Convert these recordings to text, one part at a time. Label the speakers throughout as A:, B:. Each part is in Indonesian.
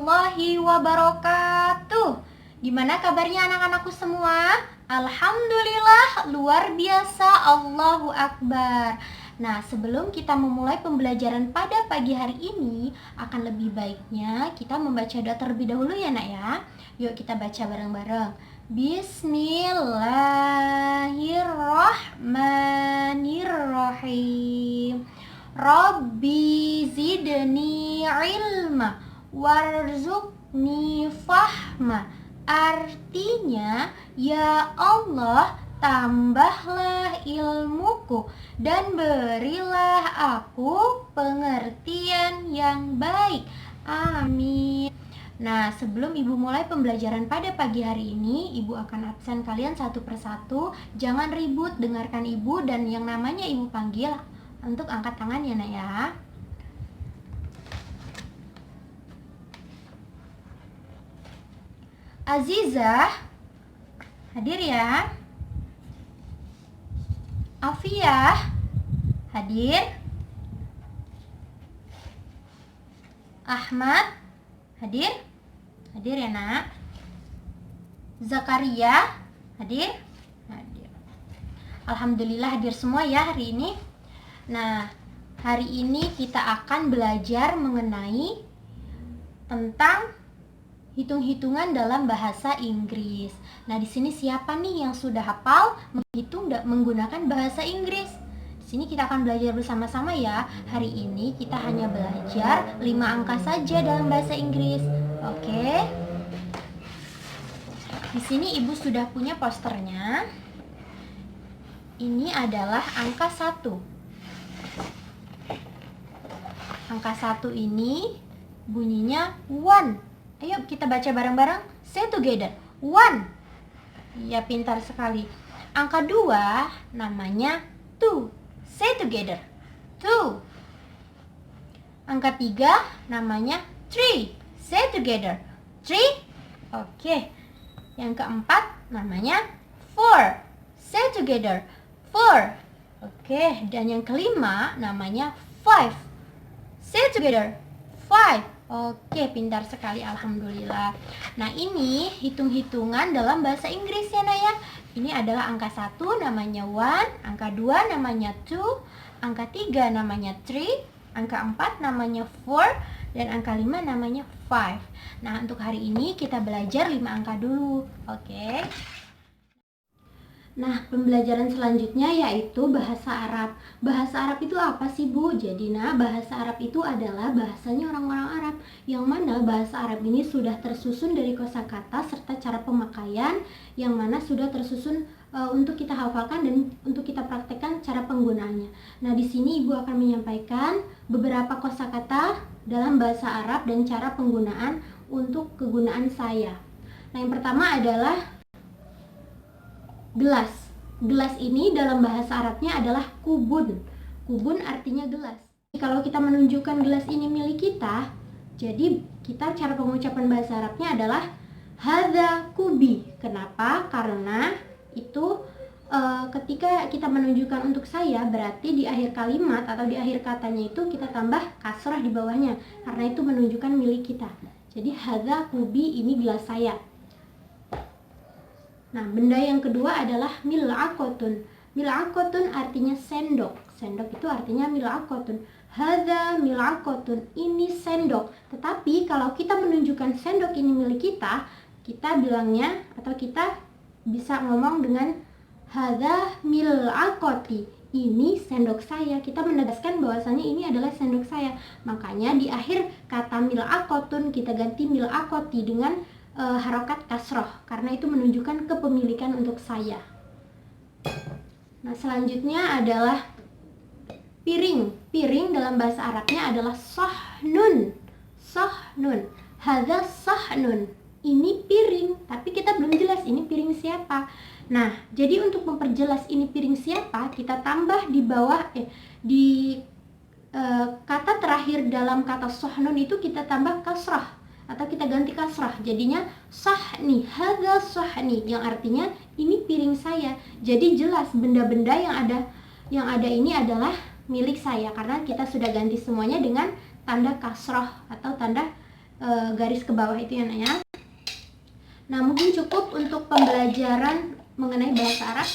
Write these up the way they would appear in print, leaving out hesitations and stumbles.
A: warahmatullahi wabarakatuh. Gimana kabarnya anak-anakku semua? Alhamdulillah, luar biasa, Allahu Akbar. Nah, sebelum kita memulai pembelajaran pada pagi hari ini, akan lebih baiknya kita membaca doa terlebih dahulu ya nak ya. Yuk kita baca bareng-bareng. Bismillahirrahmanirrahim. Rabbi zidni ilma warzuqni fahma. Artinya, ya Allah, tambahlah ilmuku dan berilah aku pengertian yang baik. Amin. Nah, sebelum Ibu mulai pembelajaran pada pagi hari ini, Ibu akan absen kalian satu persatu. Jangan ribut, dengarkan Ibu dan yang namanya Ibu panggil untuk angkat tangan ya nak ya. Azizah, hadir ya. Afiyah, hadir. Ahmad, hadir. Hadir ya nak. Zakaria, hadir. Hadir. Alhamdulillah hadir semua ya hari ini. Nah, hari ini kita akan belajar mengenai tentang hitung-hitungan dalam bahasa Inggris. Nah, di sini siapa nih yang sudah hafal menghitung menggunakan bahasa Inggris? Di sini kita akan belajar bersama-sama ya. Hari ini kita hanya belajar 5 angka saja dalam bahasa Inggris. Oke. Di sini Ibu sudah punya posternya. Ini adalah angka 1. Angka 1 ini bunyinya 1. Ayo kita baca bareng-bareng. Say together. 1. Ya, pintar sekali. Angka 2 namanya 2. Say together. 2. Angka 3 namanya 3. Say together. 3. Oke. Yang keempat namanya 4. Say together. 4. Oke, dan yang kelima namanya 5. Say together. 5. Oke, pintar sekali, alhamdulillah. Nah, ini hitung-hitungan dalam bahasa Inggris ya Naya. Ini adalah angka 1 namanya 1, angka 2 namanya 2, angka 3 namanya 3, angka 4 namanya 4, dan angka 5 namanya 5. Nah, untuk hari ini kita belajar 5 angka dulu. Oke. Nah, pembelajaran selanjutnya yaitu bahasa Arab. Bahasa Arab itu apa sih, Bu? Jadi, bahasa Arab itu adalah bahasanya orang-orang Arab, yang mana bahasa Arab ini sudah tersusun dari kosakata serta cara pemakaian, yang mana sudah tersusun untuk kita hafalkan dan untuk kita praktekkan cara penggunaannya. Nah, di sini Ibu akan menyampaikan beberapa kosakata dalam bahasa Arab dan cara penggunaan untuk kegunaan saya. Nah, yang pertama adalah gelas. Gelas ini dalam bahasa Arabnya adalah kubun. Kubun artinya gelas. Kalau kita menunjukkan gelas ini milik kita, jadi kita cara pengucapan bahasa Arabnya adalah hadza kubi. Kenapa? Karena itu ketika kita menunjukkan untuk saya, berarti di akhir kalimat atau di akhir katanya itu kita tambah kasrah di bawahnya, karena itu menunjukkan milik kita. Jadi hadza kubi, ini gelas saya. Nah, benda yang kedua adalah mil'aqatun. Mil'aqatun artinya sendok. Sendok itu artinya mil'aqatun. Hadza mil'aqatun, ini sendok. Tetapi kalau kita menunjukkan sendok ini milik kita, kita bilangnya atau kita bisa ngomong dengan hadza mil'aqati, ini sendok saya. Kita menegaskan bahwasanya ini adalah sendok saya. Makanya di akhir kata mil'aqatun kita ganti mil'aqati dengan harokat kasroh, karena itu menunjukkan kepemilikan untuk saya. Nah, selanjutnya adalah piring. Piring dalam bahasa Arabnya adalah sahnun. Sahnun. Hadza sahnun. Ini piring, tapi kita belum jelas ini piring siapa. Nah, jadi untuk memperjelas ini piring siapa, kita tambah di bawah kata terakhir dalam kata sahnun itu kita tambah kasrah atau kita ganti kasrah, jadinya sahni, hadza sahni, yang artinya ini piring saya. Jadi jelas benda-benda yang ada ini adalah milik saya, karena kita sudah ganti semuanya dengan tanda kasrah atau tanda garis ke bawah itu ya nak ya. Nah, mungkin cukup untuk pembelajaran mengenai bahasa Arab.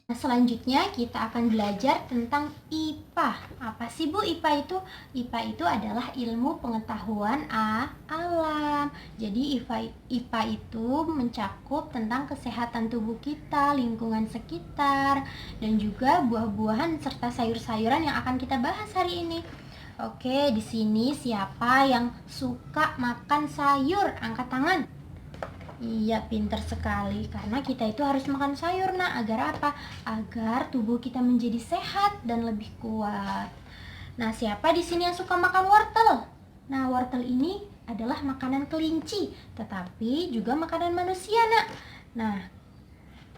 A: Nah, selanjutnya kita akan belajar tentang IPA. Apa sih Bu IPA itu? IPA itu adalah ilmu pengetahuan alam. Jadi IPA itu mencakup tentang kesehatan tubuh kita, lingkungan sekitar, dan juga buah-buahan serta sayur-sayuran yang akan kita bahas hari ini. Oke, di sini siapa yang suka makan sayur? Angkat tangan. Iya, pinter sekali. Karena kita itu harus makan sayur, nah. Agar apa? Agar tubuh kita menjadi sehat dan lebih kuat. Nah, siapa di sini yang suka makan wortel? Nah, wortel ini adalah makanan kelinci, tetapi juga makanan manusia, nak. Nah,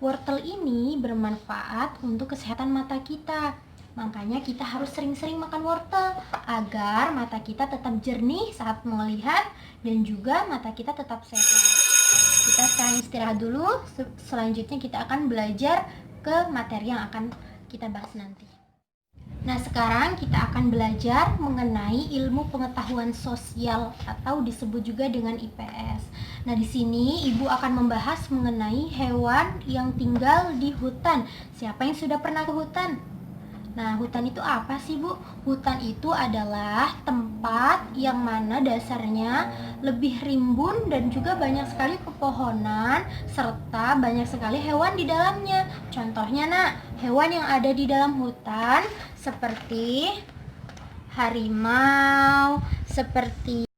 A: wortel ini bermanfaat untuk kesehatan mata kita. Makanya kita harus sering-sering makan wortel agar mata kita tetap jernih saat melihat dan juga mata kita tetap sehat. Kita sekarang istirahat dulu, selanjutnya kita akan belajar ke materi yang akan kita bahas nanti. Nah, sekarang kita akan belajar mengenai ilmu pengetahuan sosial atau disebut juga dengan IPS. Nah, di sini Ibu akan membahas mengenai hewan yang tinggal di hutan. Siapa yang sudah pernah ke hutan? Nah, hutan itu apa sih, Bu? Hutan itu adalah tempat yang mana dasarnya lebih rimbun dan juga banyak sekali pepohonan serta banyak sekali hewan di dalamnya. Contohnya, nak, hewan yang ada di dalam hutan seperti harimau, seperti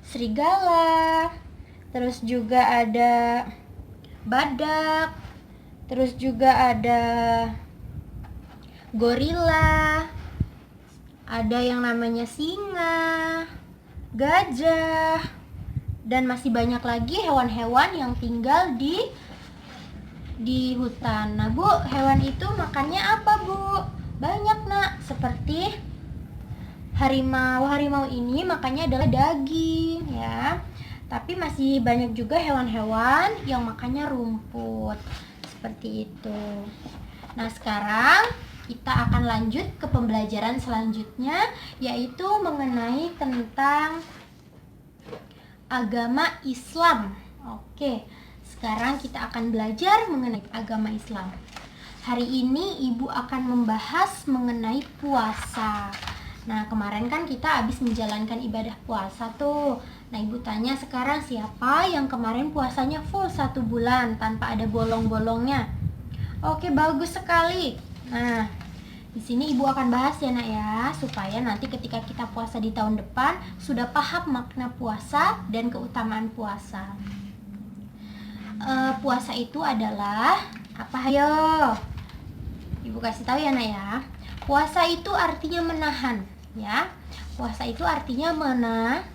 A: serigala, terus juga ada badak, terus juga ada gorila, ada yang namanya singa, gajah, dan masih banyak lagi hewan-hewan yang tinggal di hutan. Nah, Bu, hewan itu makannya apa, Bu? Banyak, nak. Seperti harimau. Harimau ini makannya adalah daging, ya. Tapi masih banyak juga hewan-hewan yang makannya rumput. Seperti itu. Nah, sekarang kita akan lanjut ke pembelajaran selanjutnya, yaitu mengenai tentang agama Islam. Oke, sekarang kita akan belajar mengenai agama Islam. Hari ini Ibu akan membahas mengenai puasa. Nah, kemarin kan kita habis menjalankan ibadah puasa tuh. Nah, Ibu tanya sekarang, siapa yang kemarin puasanya full 1 bulan tanpa ada bolong-bolongnya? Oke, bagus sekali. Nah, di sini Ibu akan bahas ya, nak ya, supaya nanti ketika kita puasa di tahun depan sudah paham makna puasa dan keutamaan puasa. Puasa itu adalah apa? Ayo, Ibu kasih tahu ya, nak ya. Puasa itu artinya menahan, ya. Puasa itu artinya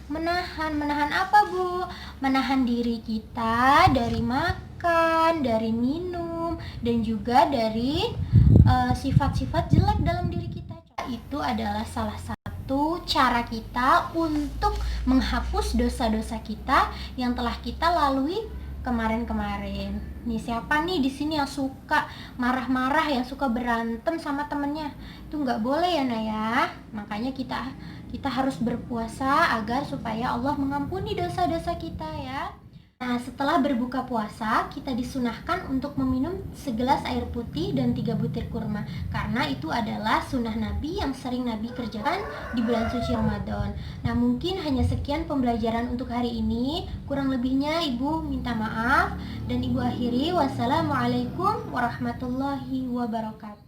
A: menahan apa, Bu? Menahan diri kita dari makan, dari minum, dan juga dari sifat-sifat jelek dalam diri kita. Itu adalah salah satu cara kita untuk menghapus dosa-dosa kita yang telah kita lalui kemarin-kemarin. Nih, siapa nih di sini yang suka marah-marah, yang suka berantem sama temennya? Itu nggak boleh ya, nak ya. Makanya kita harus berpuasa agar supaya Allah mengampuni dosa-dosa kita ya. Nah, setelah berbuka puasa, kita disunahkan untuk meminum segelas air putih dan 3 butir kurma. Karena itu adalah sunnah Nabi yang sering Nabi kerjakan di bulan suci Ramadan. Nah, mungkin hanya sekian pembelajaran untuk hari ini. Kurang lebihnya Ibu minta maaf. Dan Ibu akhiri, wassalamualaikum warahmatullahi wabarakatuh.